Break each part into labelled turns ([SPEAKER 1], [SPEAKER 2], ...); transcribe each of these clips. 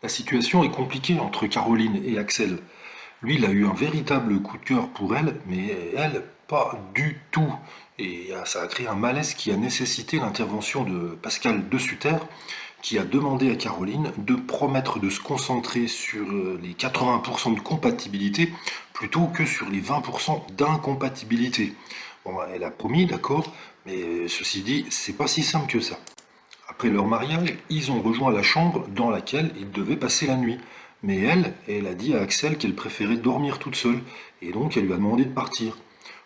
[SPEAKER 1] La situation est compliquée entre Caroline et Axel. Lui, il a eu un véritable coup de cœur pour elle, mais elle, pas du tout. Et ça a créé un malaise qui a nécessité l'intervention de Pascal de Sutter, qui a demandé à Caroline de promettre de se concentrer sur les 80% de compatibilité plutôt que sur les 20% d'incompatibilité. Bon, elle a promis, d'accord, mais ceci dit, c'est pas si simple que ça. Après leur mariage, ils ont rejoint la chambre dans laquelle ils devaient passer la nuit. Mais elle a dit à Axel qu'elle préférait dormir toute seule, et donc elle lui a demandé de partir.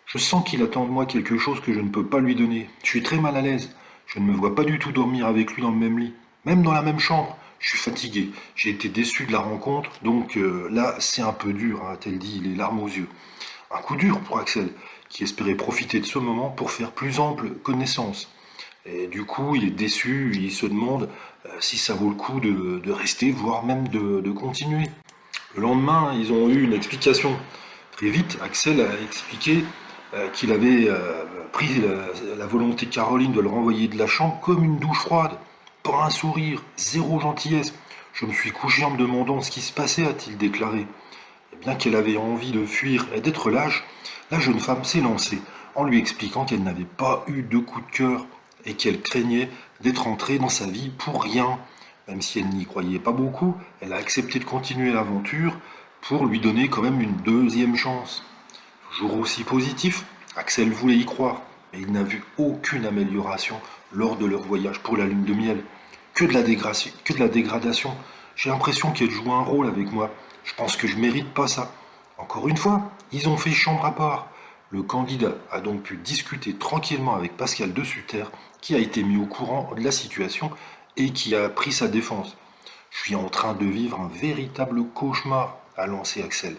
[SPEAKER 1] Je sens qu'il attend de moi quelque chose que je ne peux pas lui donner. Je suis très mal à l'aise. Je ne me vois pas du tout dormir avec lui dans le même lit, même dans la même chambre. Je suis fatigué. J'ai été déçu de la rencontre, donc là, c'est un peu dur, a-t-elle dit, les larmes aux yeux. Un coup dur pour Axel, qui espérait profiter de ce moment pour faire plus ample connaissance. Et du coup, il est déçu, il se demande si ça vaut le coup de rester, voire même de continuer. Le lendemain, ils ont eu une explication. Très vite, Axel a expliqué qu'il avait pris la volonté de Caroline de le renvoyer de la chambre comme une douche froide. Pas un sourire, zéro gentillesse. Je me suis couché en me demandant ce qui se passait, a-t-il déclaré. Et bien qu'elle avait envie de fuir et d'être lâche, la jeune femme s'est lancée en lui expliquant qu'elle n'avait pas eu de coup de cœur et qu'elle craignait d'être entrée dans sa vie pour rien. Même si elle n'y croyait pas beaucoup, elle a accepté de continuer l'aventure pour lui donner quand même une deuxième chance. Toujours aussi positif, Axel voulait y croire, mais il n'a vu aucune amélioration lors de leur voyage pour la lune de miel. Que de la dégradation. J'ai l'impression qu'elle joue un rôle avec moi. Je pense que je mérite pas ça. Encore une fois, ils ont fait chambre à part. Le candidat a donc pu discuter tranquillement avec Pascal de Sutter, qui a été mis au courant de la situation et qui a pris sa défense. Je suis en train de vivre un véritable cauchemar, a lancé Axel.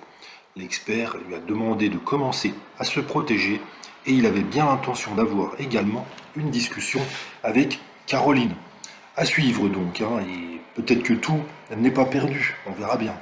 [SPEAKER 1] L'expert lui a demandé de commencer à se protéger et il avait bien l'intention d'avoir également une discussion avec Caroline. À suivre donc, hein, et peut-être que tout n'est pas perdu, on verra bien.